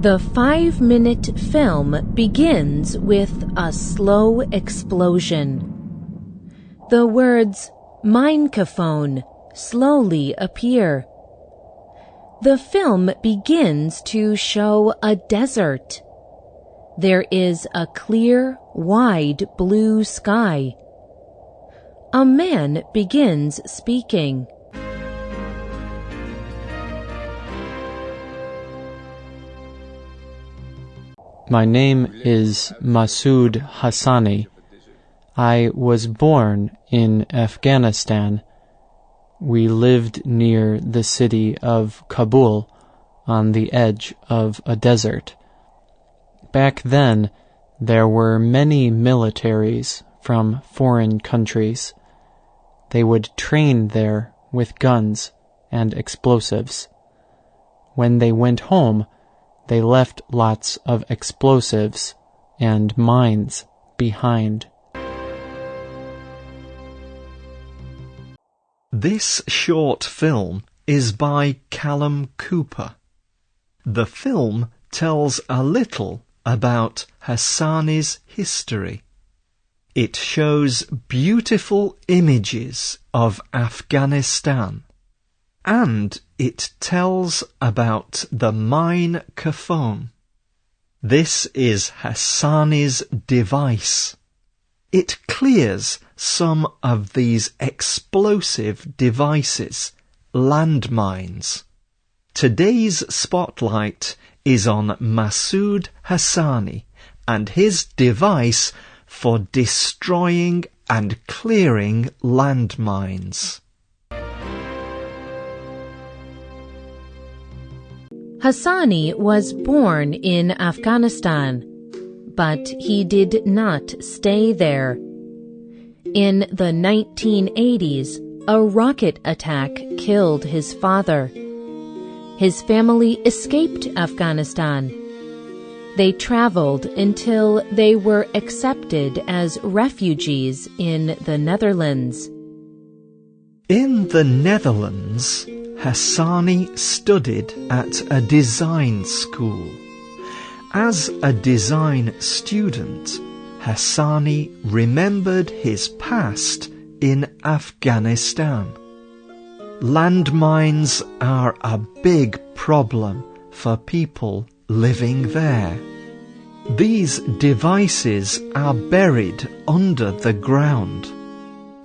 The 5-minute film begins with a slow explosion. The words "Mine Cafone" slowly appear. The film begins to show a desert. There is a clear, wide blue sky. A man begins speaking. My name is Masood Hassani. I was born in Afghanistan. We lived near the city of Kabul, on the edge of a desert. Back then, there were many militaries from foreign countries. They would train there with guns and explosives. When they went home, they left lots of explosives and mines behind. This short film is by Callum Cooper. The film tells a little about Hassani's history. It shows beautiful images of Afghanistan, and it tells about the Mine Cafone. This is Hassani's device. It clears some of these explosive devices, landmines. Today's spotlight is on Masood Hassani and his device for destroying and clearing landmines. Hassani was born in Afghanistan, but he did not stay there. In the 1980s, a rocket attack killed his father. His family escaped Afghanistan. They traveled until they were accepted as refugees in the Netherlands. In the Netherlands, Hassani studied at a design school. As a design student, Hassani remembered his past in Afghanistan. Landmines are a big problem for people living there. These devices are buried under the ground.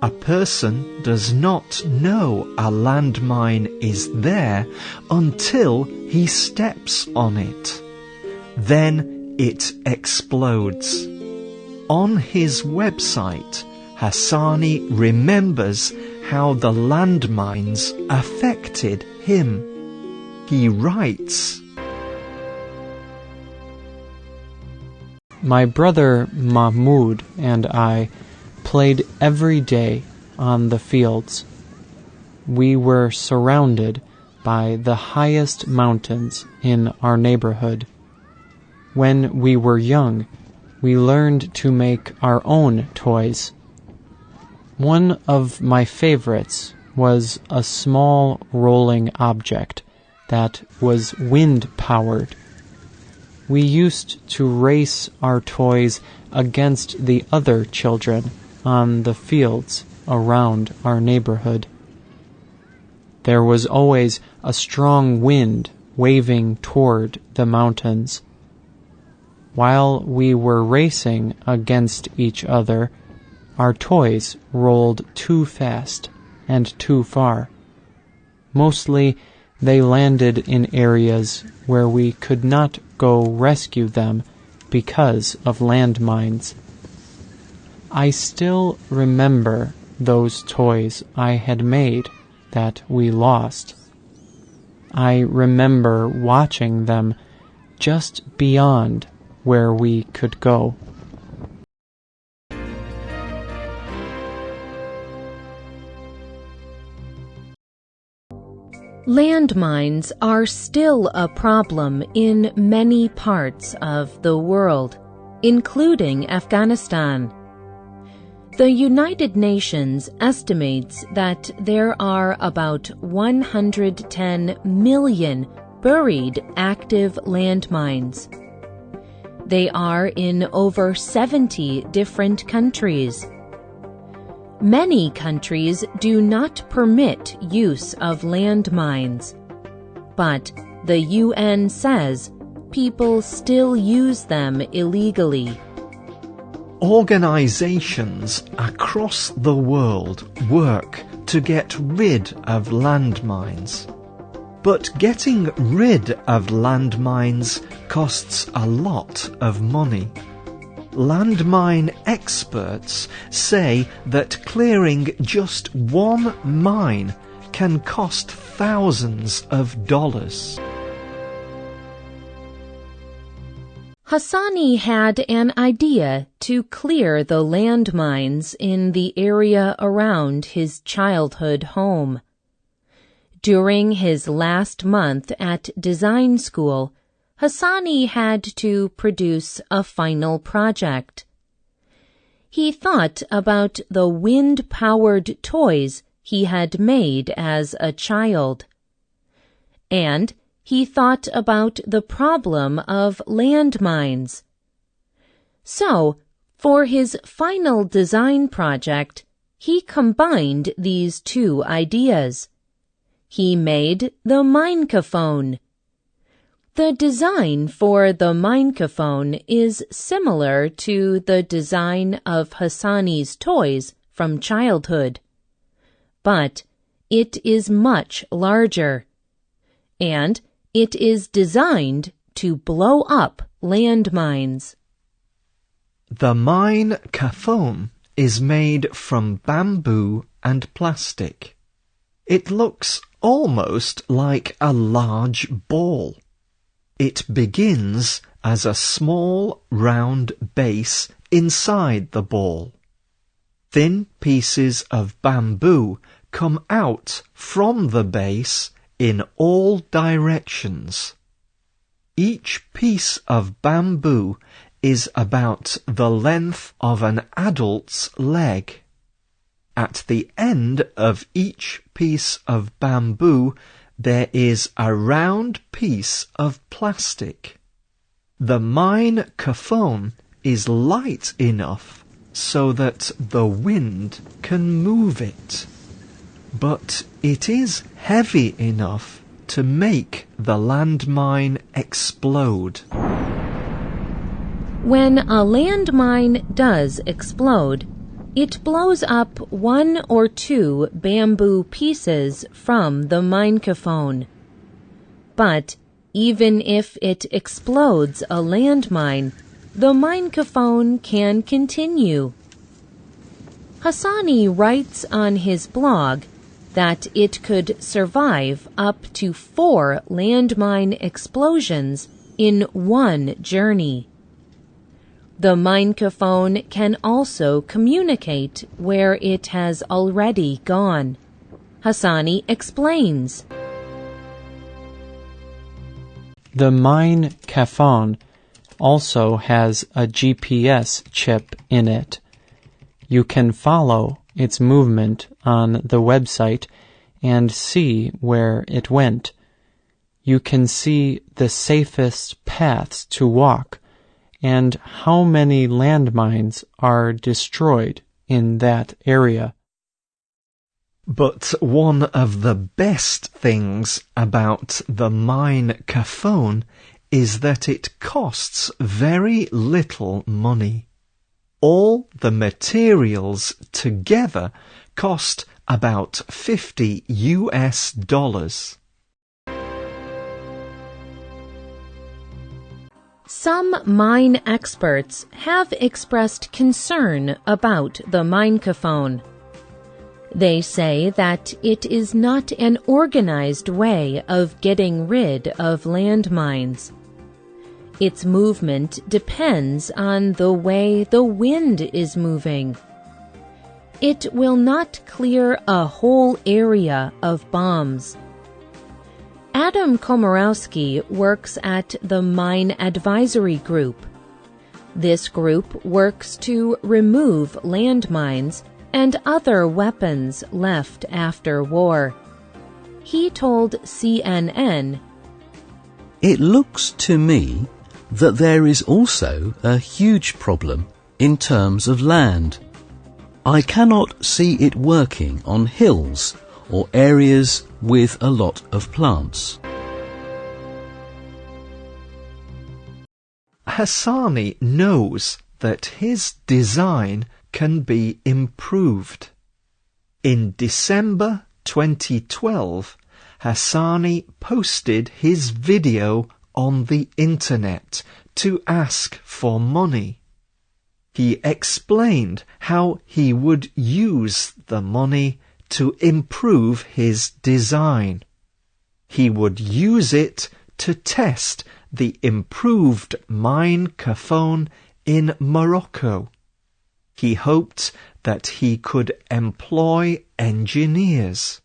A person does not know a landmine is there until he steps on it. Then it explodes. On his website, Hassani remembers how the landmines affected him. He writes, My brother Mahmoud and I played every day on the fields. We were surrounded by the highest mountains in our neighborhood. When we were young, we learned to make our own toys. One of my favorites was a small rolling object that was wind-powered. We used to race our toys against the other children on the fields around our neighborhood. There was always a strong wind waving toward the mountains. While we were racing against each other, our toys rolled too fast and too far. Mostly, they landed in areas where we could not go rescue them because of landmines. I still remember those toys I had made that we lost. I remember watching them just beyond where we could go. Landmines are still a problem in many parts of the world, including Afghanistan. The United Nations estimates that there are about 110 million buried active landmines. They are in over 70 different countries. Many countries do not permit use of landmines, but the UN says people still use them illegally. Organizations across the world work to get rid of landmines. But getting rid of landmines costs a lot of money. Landmine experts say that clearing just one mine can cost thousands of dollars. Hassani had an idea to clear the landmines in the area around his childhood home. During his last month at design school, Hassani had to produce a final project. He thought about the wind-powered toys he had made as a child. And he thought about the problem of landmines. So, for his final design project, he combined these two ideas. He made the Mine Cafone. The design for the Mine Cafone is similar to the design of Hassani's toys from childhood, but it is much larger, and it is designed to blow up landmines. The Mine Cafone is made from bamboo and plastic. It looks almost like a large ball. It begins as a small round base inside the ball. Thin pieces of bamboo come out from the base in all directions. Each piece of bamboo is about the length of an adult's leg. At the end of each piece of bamboo, there is a round piece of plastic. The Mine Cafone is light enough so that the wind can move it, but it is heavy enough to make the landmine explode. When a landmine does explode, it blows up 1 or 2 bamboo pieces from the Mine Cafone. But even if it explodes a landmine, the Mine Cafone can continue. Hassani writes on his blog that it could survive up to 4 landmine explosions in one journey. The Mine Cafone can also communicate where it has already gone. Hassani explains. The Mine Cafone also has a GPS chip in it. You can follow its movement on the website and see where it went. You can see the safest paths to walk and how many landmines are destroyed in that area. But one of the best things about the Mine Cafone is that it costs very little money. All the materials together cost about $50. Some mine experts have expressed concern about the Mine Cafone. They say that it is not an organized way of getting rid of landmines. Its movement depends on the way the wind is moving. It will not clear a whole area of bombs. Adam Komorowski works at the Mine Advisory Group. This group works to remove landmines and other weapons left after war. He told CNN, It looks to me that there is also a huge problem in terms of land. I cannot see it working on hills or areas with a lot of plants. Hassani knows that his design can be improved. In December 2012, Hassani posted his video on the internet to ask for money. He explained how he would use the money to improve his design. He would use it to test the improved Mine Cafone in Morocco. He hoped that he could employ engineers.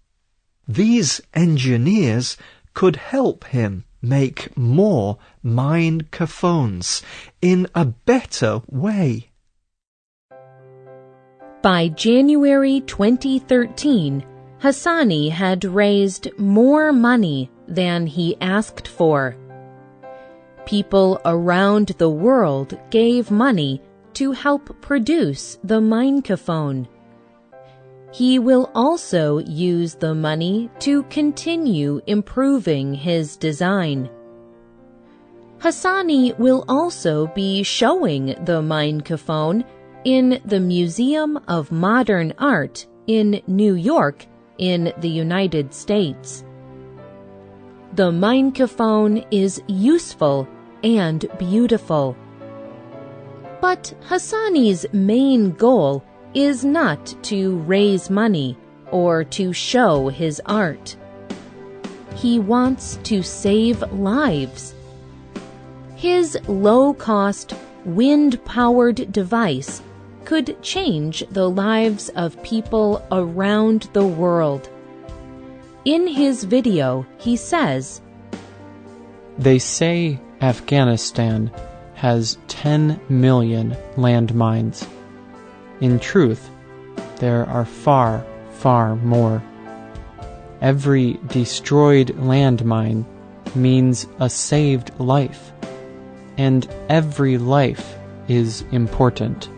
These engineers could help him make more Mine Cafones in a better way. By January 2013, Hassani had raised more money than he asked for. People around the world gave money to help produce the Mine Cafone. He will also use the money to continue improving his design. Hassani will also be showing the Mine Cafone in the Museum of Modern Art in New York in the United States. The Mine Cafone is useful and beautiful. But Hassani's main goal is not to raise money or to show his art. He wants to save lives. His low-cost, wind-powered device could change the lives of people around the world. In his video, he says, They say Afghanistan has 10 million landmines. In truth, there are far, far more. Every destroyed landmine means a saved life, and every life is important.